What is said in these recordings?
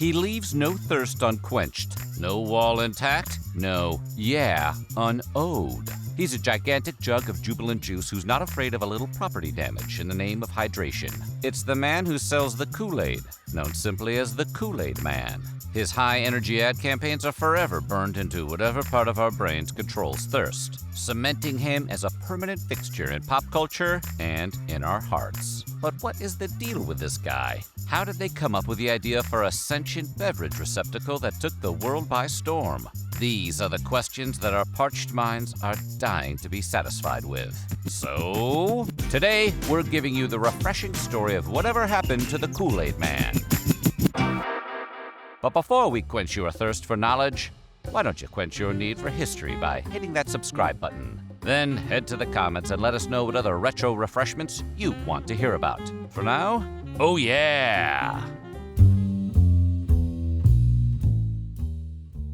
He leaves no thirst unquenched, no wall intact, no yeah unowed. He's a gigantic jug of jubilant juice who's not afraid of a little property damage in the name of hydration. It's the man who sells the Kool-Aid, known simply as the Kool-Aid Man. His high-energy ad campaigns are forever burned into whatever part of our brains controls thirst, cementing him as a permanent fixture in pop culture and in our hearts. But what is the deal with this guy? How did they come up with the idea for a sentient beverage receptacle that took the world by storm? These are the questions that our parched minds are dying to be satisfied with. So, today we're giving you the refreshing story of whatever happened to the Kool-Aid Man. But before we quench your thirst for knowledge, why don't you quench your need for history by hitting that subscribe button? Then head to the comments and let us know what other retro refreshments you want to hear about. For now, oh yeah!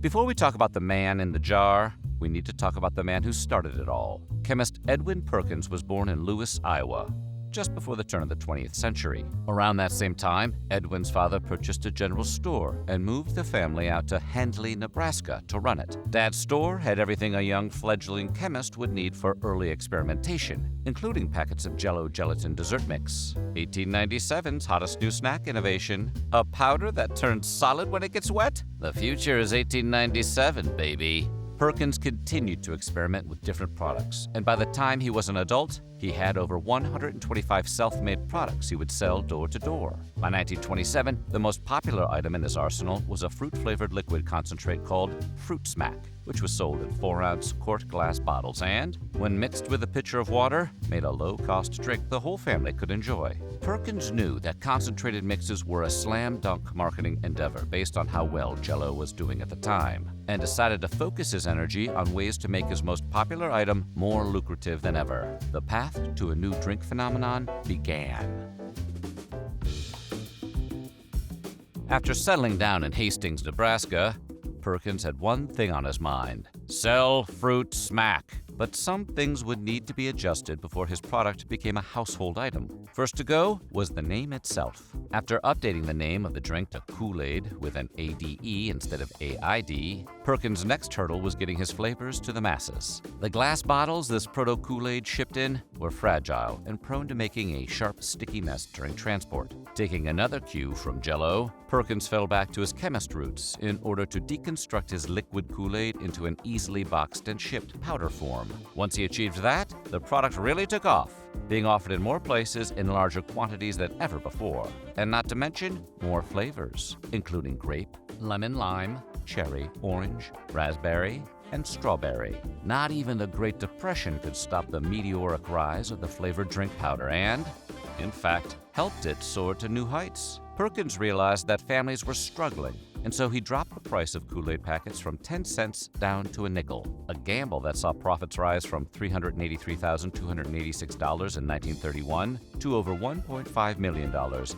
Before we talk about the man in the jar, we need to talk about the man who started it all. Chemist Edwin Perkins was born in Lewis, Iowa, just before the turn of the 20th century. Around that same time, Edwin's father purchased a general store and moved the family out to Handley, Nebraska to run it. Dad's store had everything a young fledgling chemist would need for early experimentation, including packets of Jell-O gelatin dessert mix. 1897's hottest new snack innovation, a powder that turns solid when it gets wet? The future is 1897, baby. Perkins continued to experiment with different products, and by the time he was an adult, he had over 125 self-made products he would sell door to door. By 1927, the most popular item in his arsenal was a fruit-flavored liquid concentrate called Fruit Smack, which was sold in 4-ounce quart glass bottles and, when mixed with a pitcher of water, made a low-cost drink the whole family could enjoy. Perkins knew that concentrated mixes were a slam-dunk marketing endeavor based on how well Jell-O was doing at the time, and decided to focus his energy on ways to make his most popular item more lucrative than ever. The path to a new drink phenomenon began. After settling down in Hastings, Nebraska, Perkins had one thing on his mind: sell Fruit Smack. But some things would need to be adjusted before his product became a household item. First to go was the name itself. After updating the name of the drink to Kool-Aid with an ADE instead of AID, Perkins' next hurdle was getting his flavors to the masses. The glass bottles this proto-Kool-Aid shipped in were fragile and prone to making a sharp, sticky mess during transport. Taking another cue from Jell-O, Perkins fell back to his chemist roots in order to deconstruct his liquid Kool-Aid into an easily boxed and shipped powder form. Once he achieved that, the product really took off, being offered in more places in larger quantities than ever before, and not to mention more flavors, including grape, lemon lime, cherry, orange, raspberry, and strawberry. Not even the Great Depression could stop the meteoric rise of the flavored drink powder and, in fact, helped it soar to new heights. Perkins realized that families were struggling, and so he dropped the price of Kool-Aid packets from 10 cents down to a nickel, a gamble that saw profits rise from $383,286 in 1931 to over $1.5 million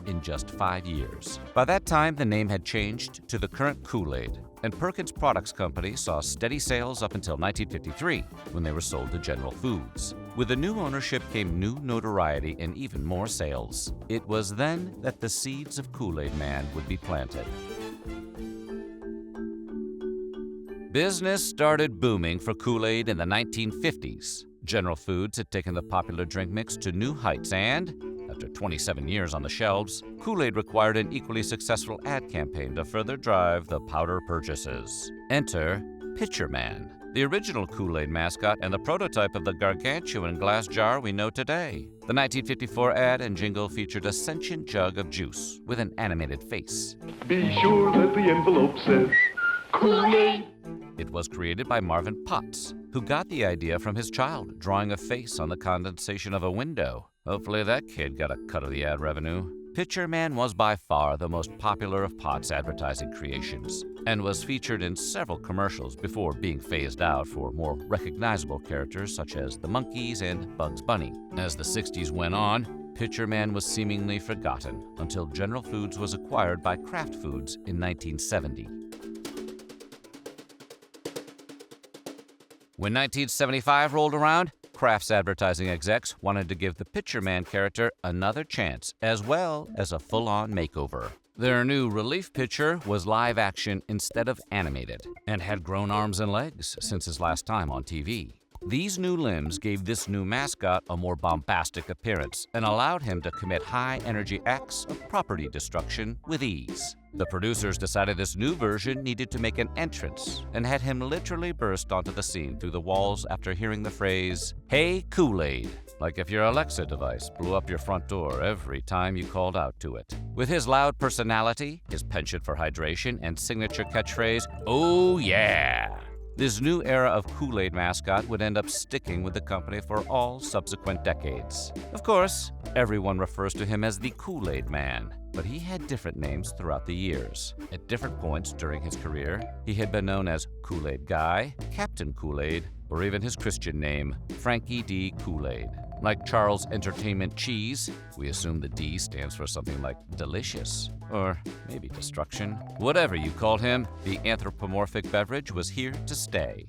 in just 5 years. By that time, the name had changed to the current Kool-Aid, and Perkins Products Company saw steady sales up until 1953, when they were sold to General Foods. With the new ownership came new notoriety and even more sales. It was then that the seeds of Kool-Aid Man would be planted. Business started booming for Kool-Aid in the 1950s. General Foods had taken the popular drink mix to new heights and, after 27 years on the shelves, Kool-Aid required an equally successful ad campaign to further drive the powder purchases. Enter Pitcher Man, the original Kool-Aid mascot and the prototype of the gargantuan glass jar we know today. The 1954 ad and jingle featured a sentient jug of juice with an animated face. Be sure that the envelope says Kool-Aid. It was created by Marvin Potts, who got the idea from his child drawing a face on the condensation of a window. Hopefully that kid got a cut of the ad revenue. Pitcher Man was by far the most popular of Potts' advertising creations and was featured in several commercials before being phased out for more recognizable characters such as the Monkees and Bugs Bunny. As the 60s went on, Pitcher Man was seemingly forgotten until General Foods was acquired by Kraft Foods in 1970. When 1975 rolled around, Kraft's advertising execs wanted to give the Pitcher Man character another chance, as well as a full-on makeover. Their new relief pitcher was live action instead of animated, and had grown arms and legs since his last time on TV. These new limbs gave this new mascot a more bombastic appearance and allowed him to commit high-energy acts of property destruction with ease. The producers decided this new version needed to make an entrance and had him literally burst onto the scene through the walls after hearing the phrase, "Hey, Kool-Aid," like if your Alexa device blew up your front door every time you called out to it. With his loud personality, his penchant for hydration, and signature catchphrase, "Oh yeah!" this new era of Kool-Aid mascot would end up sticking with the company for all subsequent decades. Of course, everyone refers to him as the Kool-Aid Man, but he had different names throughout the years. At different points during his career, he had been known as Kool-Aid Guy, Captain Kool-Aid, or even his Christian name, Frankie D. Kool-Aid. Like Charles Entertainment Cheese, we assume the D stands for something like delicious, or maybe destruction. Whatever you called him, the anthropomorphic beverage was here to stay.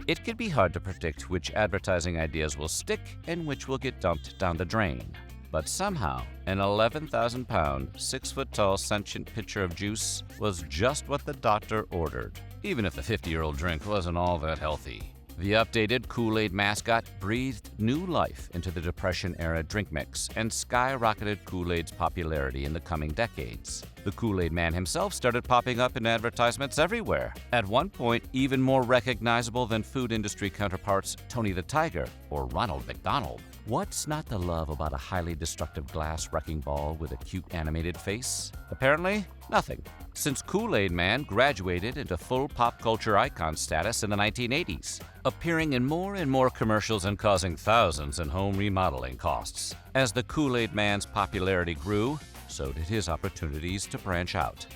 It can be hard to predict which advertising ideas will stick and which will get dumped down the drain. But somehow, an 11,000-pound, 6-foot-tall sentient pitcher of juice was just what the doctor ordered, even if the 50-year-old drink wasn't all that healthy. The updated Kool-Aid mascot breathed new life into the Depression-era drink mix and skyrocketed Kool-Aid's popularity in the coming decades. The Kool-Aid Man himself started popping up in advertisements everywhere, at one point even more recognizable than food industry counterparts Tony the Tiger or Ronald McDonald. What's not to love about a highly destructive glass wrecking ball with a cute animated face? Apparently, nothing, since Kool-Aid Man graduated into full pop culture icon status in the 1980s, appearing in more and more commercials and causing thousands in home remodeling costs. As the Kool-Aid Man's popularity grew, so did his opportunities to branch out.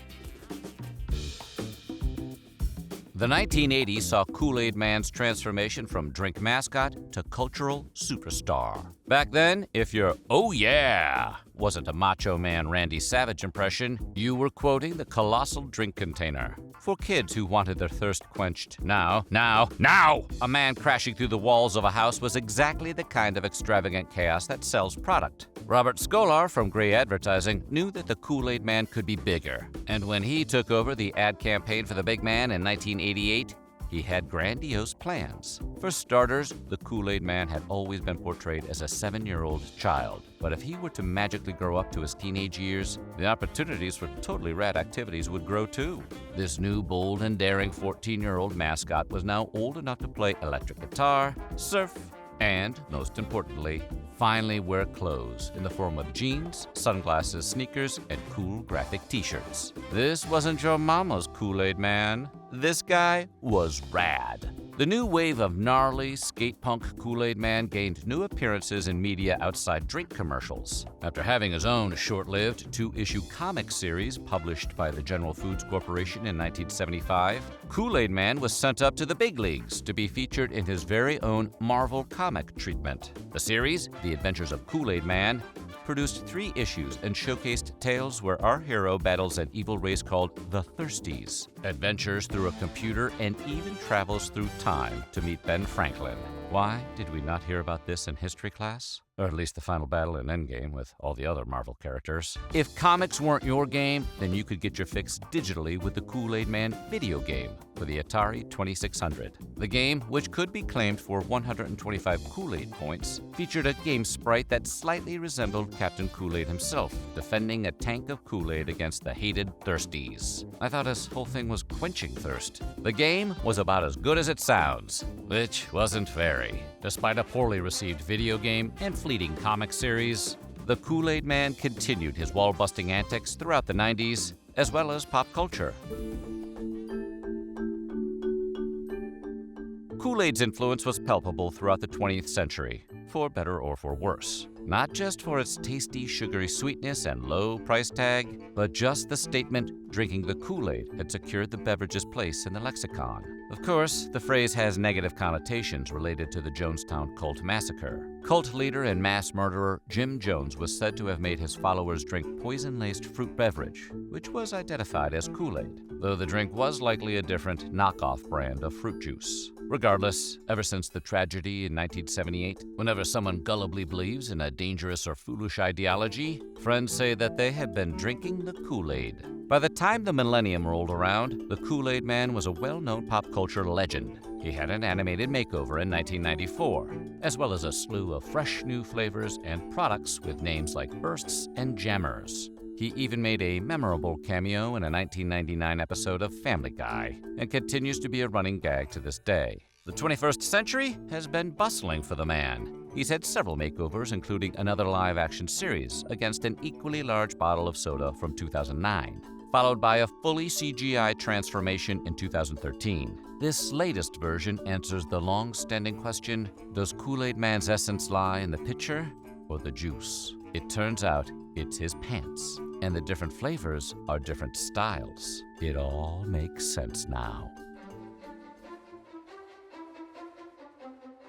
The 1980s saw Kool-Aid Man's transformation from drink mascot to cultural superstar. Back then, if your "oh yeah" wasn't a Macho Man Randy Savage impression, you were quoting the colossal drink container. For kids who wanted their thirst quenched now, a man crashing through the walls of a house was exactly the kind of extravagant chaos that sells product. Robert Scholar from Grey Advertising knew that the Kool-Aid Man could be bigger, and when he took over the ad campaign for the big man in 1988, he had grandiose plans. For starters, the Kool-Aid Man had always been portrayed as a 7-year-old child. But if he were to magically grow up to his teenage years, the opportunities for totally rad activities would grow too. This new, bold, and daring 14-year-old mascot was now old enough to play electric guitar, surf, and, most importantly, finally wear clothes in the form of jeans, sunglasses, sneakers, and cool graphic t-shirts. This wasn't your mama's Kool-Aid Man. This guy was rad. The new wave of gnarly, skate-punk Kool-Aid Man gained new appearances in media outside drink commercials. After having his own short-lived 2-issue comic series published by the General Foods Corporation in 1975, Kool-Aid Man was sent up to the big leagues to be featured in his very own Marvel comic treatment. The series, The Adventures of Kool-Aid Man, produced 3 issues and showcased tales where our hero battles an evil race called the Thirsties, adventures through a computer, and even travels through time to meet Ben Franklin. Why did we not hear about this in history class? Or at least the final battle in Endgame with all the other Marvel characters. If comics weren't your game, then you could get your fix digitally with the Kool-Aid Man video game for the Atari 2600. The game, which could be claimed for 125 Kool-Aid points, featured a game sprite that slightly resembled Captain Kool-Aid himself, defending a tank of Kool-Aid against the hated Thirsties. I thought his whole thing was quenching thirst. The game was about as good as it sounds, which wasn't very. Despite a poorly received video game and fleeting comic series, the Kool-Aid Man continued his wall-busting antics throughout the 90s, as well as pop culture. Kool-Aid's influence was palpable throughout the 20th century, for better or for worse. Not just for its tasty, sugary sweetness and low price tag, but just the statement, drinking the Kool-Aid, had secured the beverage's place in the lexicon. Of course, the phrase has negative connotations related to the Jonestown cult massacre. Cult leader and mass murderer Jim Jones was said to have made his followers drink poison-laced fruit beverage, which was identified as Kool-Aid. though the drink was likely a different knockoff brand of fruit juice. Regardless, ever since the tragedy in 1978, whenever someone gullibly believes in a dangerous or foolish ideology, friends say that they had been drinking the Kool-Aid. By the time the millennium rolled around, the Kool-Aid Man was a well-known pop culture legend. He had an animated makeover in 1994, as well as a slew of fresh new flavors and products with names like Bursts and Jammers. He even made a memorable cameo in a 1999 episode of Family Guy, and continues to be a running gag to this day. The 21st century has been bustling for the man. He's had several makeovers, including another live-action series against an equally large bottle of soda from 2009, followed by a fully CGI transformation in 2013. This latest version answers the long-standing question, does Kool-Aid Man's essence lie in the pitcher or the juice? It turns out it's his pants, and the different flavors are different styles. It all makes sense now.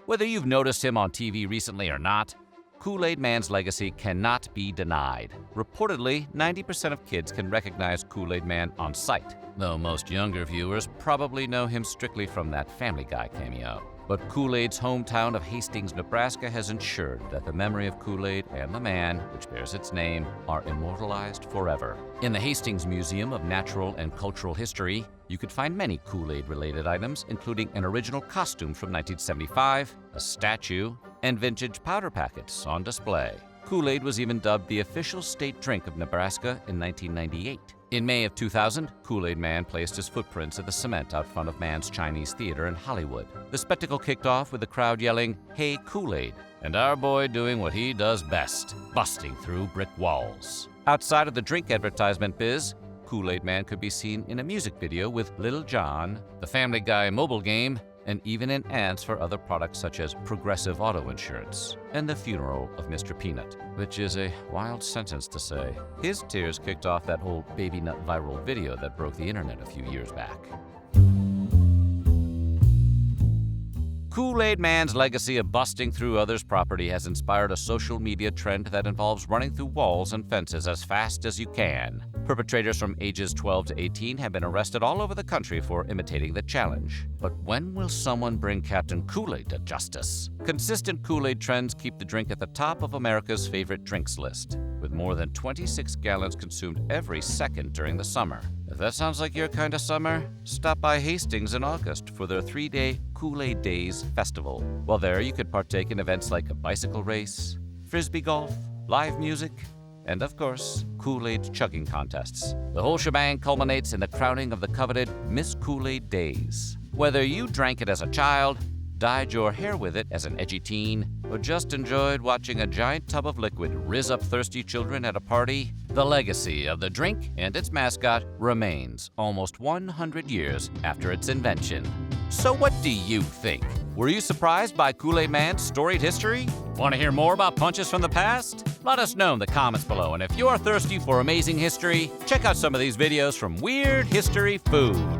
Whether you've noticed him on TV recently or not, Kool-Aid Man's legacy cannot be denied. Reportedly, 90% of kids can recognize Kool-Aid Man on sight, though most younger viewers probably know him strictly from that Family Guy cameo. But Kool-Aid's hometown of Hastings, Nebraska has ensured that the memory of Kool-Aid and the man, which bears its name, are immortalized forever. In the Hastings Museum of Natural and Cultural History, you could find many Kool-Aid-related items, including an original costume from 1975, a statue, and vintage powder packets on display. Kool-Aid was even dubbed the official state drink of Nebraska in 1998. In May of 2000, Kool-Aid Man placed his footprints in the cement out front of Mann's Chinese Theater in Hollywood. The spectacle kicked off with the crowd yelling, "Hey Kool-Aid," and our boy doing what he does best, busting through brick walls. Outside of the drink advertisement biz, Kool-Aid Man could be seen in a music video with Lil Jon, the Family Guy mobile game, and even in ads for other products such as Progressive Auto Insurance and the funeral of Mr. Peanut, which is a wild sentence to say. His tears kicked off that whole baby nut viral video that broke the internet a few years back. Kool-Aid Man's legacy of busting through others' property has inspired a social media trend that involves running through walls and fences as fast as you can. Perpetrators from ages 12 to 18 have been arrested all over the country for imitating the challenge. But when will someone bring Captain Kool-Aid to justice? Consistent Kool-Aid trends keep the drink at the top of America's favorite drinks list, with more than 26 gallons consumed every second during the summer. If that sounds like your kind of summer, stop by Hastings in August for their 3-day Kool-Aid Days festival. While there, you could partake in events like a bicycle race, frisbee golf, live music, and of course, Kool-Aid chugging contests. The whole shebang culminates in the crowning of the coveted Miss Kool-Aid Days. Whether you drank it as a child, dyed your hair with it as an edgy teen, or just enjoyed watching a giant tub of liquid rizz up thirsty children at a party, the legacy of the drink and its mascot remains almost 100 years after its invention. So what do you think? Were you surprised by Kool-Aid Man's storied history? Want to hear more about punches from the past? Let us know in the comments below, and if you are thirsty for amazing history, check out some of these videos from Weird History Food.